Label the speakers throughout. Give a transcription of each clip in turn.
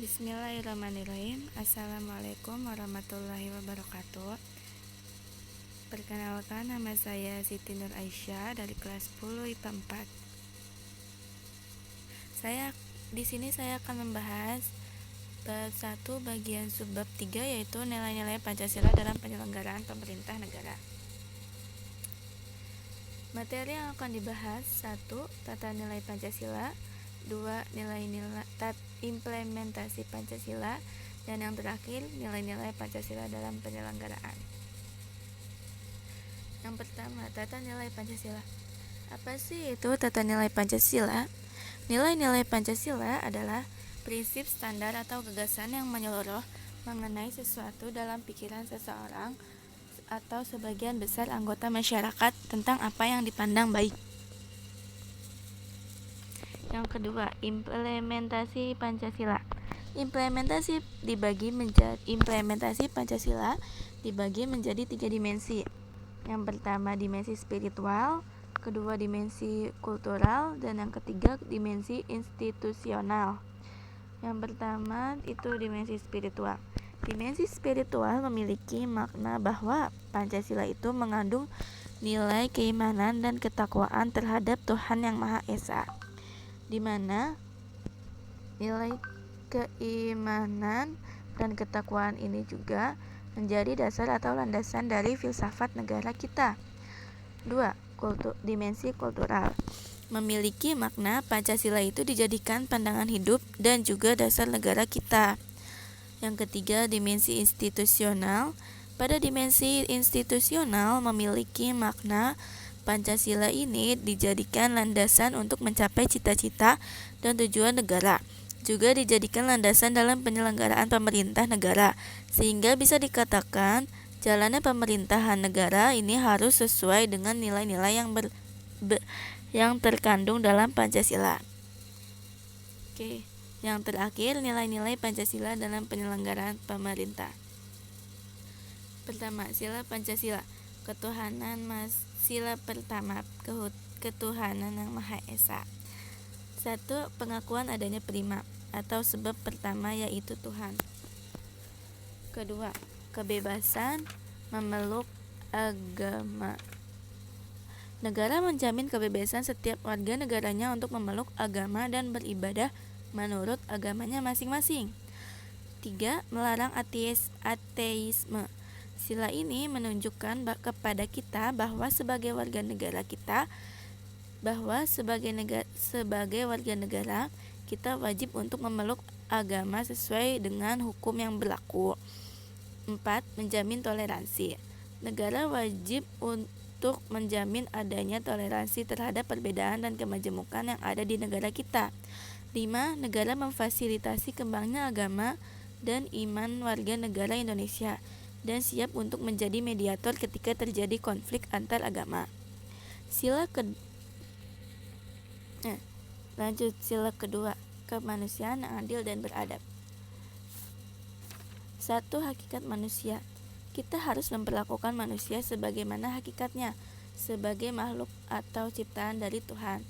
Speaker 1: Bismillahirrahmanirrahim. Assalamualaikum warahmatullahi wabarakatuh. Perkenalkan, nama saya Siti Nur Aisyah dari kelas 10 IPA 4. Saya akan membahas bab 1 bagian subbab 3, yaitu nilai-nilai Pancasila dalam penyelenggaraan pemerintah negara. Materi yang akan dibahas: 1. Tata nilai Pancasila, 2. Nilai-nilai implementasi Pancasila, dan yang terakhir nilai-nilai Pancasila dalam penyelenggaraan. Yang pertama, tata nilai Pancasila. Apa sih itu tata nilai Pancasila? Nilai-nilai Pancasila adalah prinsip, standar, atau gagasan yang menyeluruh mengenai sesuatu dalam pikiran seseorang atau sebagian besar anggota masyarakat tentang apa yang dipandang baik. Yang kedua, implementasi Pancasila. Implementasi Pancasila dibagi menjadi 3 dimensi. Yang pertama, dimensi spiritual, kedua dimensi kultural, dan yang ketiga dimensi institusional. Yang pertama itu dimensi spiritual. Dimensi spiritual memiliki makna bahwa Pancasila itu mengandung nilai keimanan dan ketakwaan terhadap Tuhan Yang Maha Esa, di mana nilai keimanan dan ketakwaan ini juga menjadi dasar atau landasan dari filsafat negara kita. 2. Dimensi kultural memiliki makna Pancasila itu dijadikan pandangan hidup dan juga dasar negara kita. Yang ketiga, dimensi institusional. Pada dimensi institusional memiliki makna Pancasila ini dijadikan landasan untuk mencapai cita-cita dan tujuan negara, juga dijadikan landasan dalam penyelenggaraan pemerintah negara, sehingga bisa dikatakan jalannya pemerintahan negara ini harus sesuai dengan nilai-nilai yang terkandung dalam Pancasila. Oke, yang terakhir nilai-nilai Pancasila dalam penyelenggaraan pemerintah. Pertama, sila Pancasila, ketuhanan Sila pertama, ketuhanan Yang Maha Esa. 1. Pengakuan adanya prima atau sebab pertama, yaitu Tuhan. Kedua, kebebasan memeluk agama. Negara menjamin kebebasan setiap warga negaranya untuk memeluk agama dan beribadah menurut agamanya masing-masing. 3. Melarang ateisme. Sila ini menunjukkan kepada kita bahwa sebagai warga negara kita wajib untuk memeluk agama sesuai dengan hukum yang berlaku. 4. Menjamin toleransi. Negara wajib untuk menjamin adanya toleransi terhadap perbedaan dan kemajemukan yang ada di negara kita. 5. Negara memfasilitasi kembangnya agama dan iman warga negara Indonesia dan siap untuk menjadi mediator ketika terjadi konflik antar agama. Sila kedua, kemanusiaan yang adil dan beradab. 1. Hakikat manusia. Kita harus memperlakukan manusia sebagaimana hakikatnya, sebagai makhluk atau ciptaan dari Tuhan.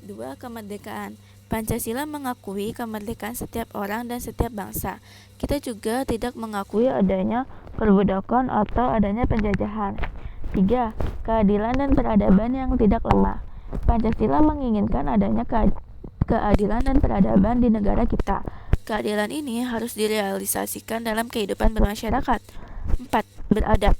Speaker 1: 2. Kemerdekaan. Pancasila mengakui kemerdekaan setiap orang dan setiap bangsa. Kita juga tidak mengakui adanya perbudakan atau adanya penjajahan. 3. Keadilan dan peradaban yang tidak lemah. Pancasila menginginkan adanya keadilan dan peradaban di negara kita. Keadilan ini harus direalisasikan dalam kehidupan bermasyarakat. 4. Beradab.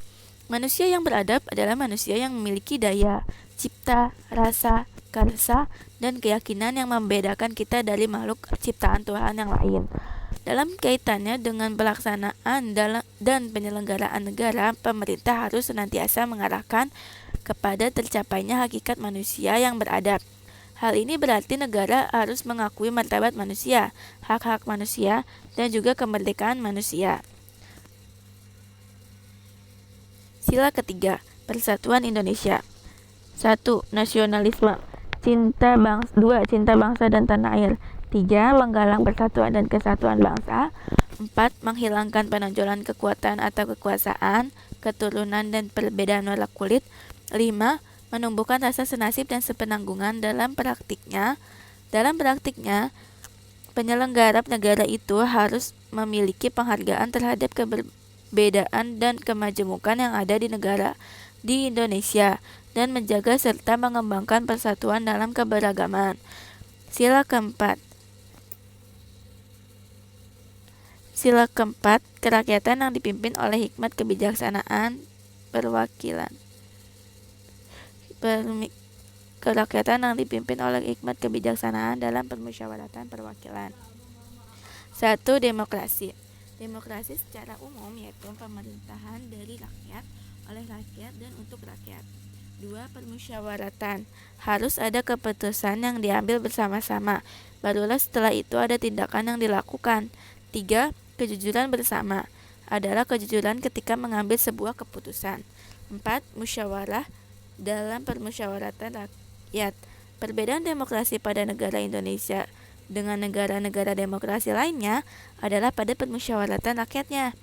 Speaker 1: Manusia yang beradab adalah manusia yang memiliki daya, cipta, rasa, karsa, dan keyakinan yang membedakan kita dari makhluk ciptaan Tuhan yang lain. Dalam kaitannya dengan pelaksanaan dan penyelenggaraan negara, pemerintah harus senantiasa mengarahkan kepada tercapainya hakikat manusia yang beradab. Hal ini berarti negara harus mengakui martabat manusia, hak-hak manusia, dan juga kemerdekaan manusia. Sila ketiga, Persatuan Indonesia. 1. Nasionalisme. 2. Cinta bangsa dan tanah air. 3. Menggalang persatuan dan kesatuan bangsa. 4. Menghilangkan penonjolan kekuatan atau kekuasaan, keturunan, dan perbedaan warna kulit. 5. Menumbuhkan rasa senasib dan sepenanggungan. Dalam praktiknya, penyelenggara negara itu harus memiliki penghargaan terhadap keberbedaan dan kemajemukan yang ada di negara di Indonesia dan menjaga serta mengembangkan persatuan dalam keberagaman. Sila keempat. Sila keempat, kerakyatan yang dipimpin oleh hikmat kebijaksanaan perwakilan. Kerakyatan yang dipimpin oleh hikmat kebijaksanaan dalam permusyawaratan perwakilan. 1. Demokrasi. Demokrasi secara umum yaitu pemerintahan dari rakyat, oleh rakyat, dan untuk rakyat. 2. Permusyawaratan. Harus ada keputusan yang diambil bersama-sama, barulah setelah itu ada tindakan yang dilakukan. 3. Kejujuran bersama. Adalah kejujuran ketika mengambil sebuah keputusan. 4. Musyawarah dalam permusyawaratan rakyat. Perbedaan demokrasi pada negara Indonesia dengan negara-negara demokrasi lainnya adalah pada permusyawaratan rakyatnya.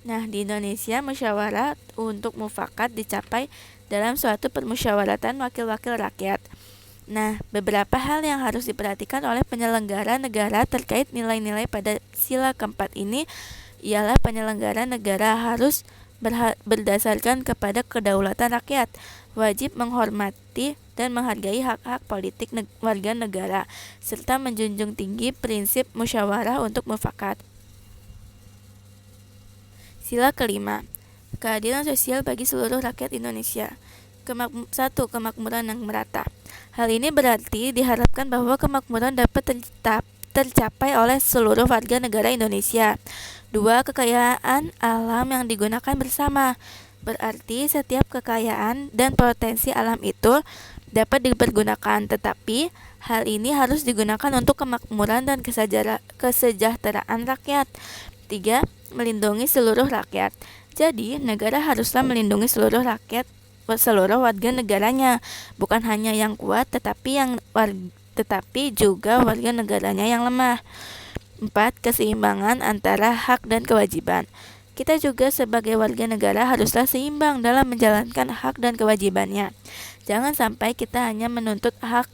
Speaker 1: Nah, di Indonesia musyawarah untuk mufakat dicapai dalam suatu permusyawaratan wakil-wakil rakyat. Nah, beberapa hal yang harus diperhatikan oleh penyelenggara negara terkait nilai-nilai pada sila keempat ini ialah penyelenggara negara harus berdasarkan kepada kedaulatan rakyat, wajib menghormati dan menghargai hak-hak politik warga negara, serta menjunjung tinggi prinsip musyawarah untuk mufakat. Sila kelima, keadilan sosial bagi seluruh rakyat Indonesia. 1. Kemakmuran yang merata. Hal ini berarti diharapkan bahwa kemakmuran dapat tercapai oleh seluruh warga negara Indonesia. 2. Kekayaan alam yang digunakan bersama. Berarti setiap kekayaan dan potensi alam itu dapat dipergunakan, tetapi hal ini harus digunakan untuk kemakmuran dan kesejahteraan rakyat. 3. Melindungi seluruh rakyat. Jadi, negara haruslah melindungi seluruh rakyat, seluruh warga negaranya, bukan hanya yang kuat tetapi juga warga negaranya yang lemah. 4. Keseimbangan antara hak dan kewajiban. Kita juga sebagai warga negara haruslah seimbang dalam menjalankan hak dan kewajibannya. Jangan sampai kita hanya menuntut hak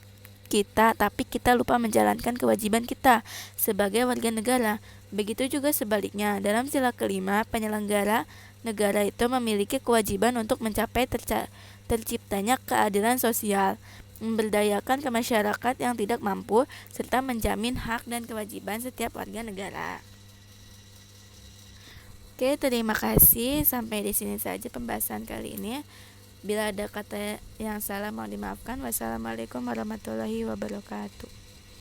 Speaker 1: kita, tapi kita lupa menjalankan kewajiban kita sebagai warga negara. Begitu juga sebaliknya, dalam sila kelima, penyelenggara negara itu memiliki kewajiban untuk mencapai terciptanya keadilan sosial, memberdayakan ke masyarakat yang tidak mampu, serta menjamin hak dan kewajiban setiap warga negara. Oke, terima kasih. Sampai di sini saja pembahasan kali ini. Bila ada kata yang salah mohon dimaafkan. Wassalamualaikum warahmatullahi wabarakatuh.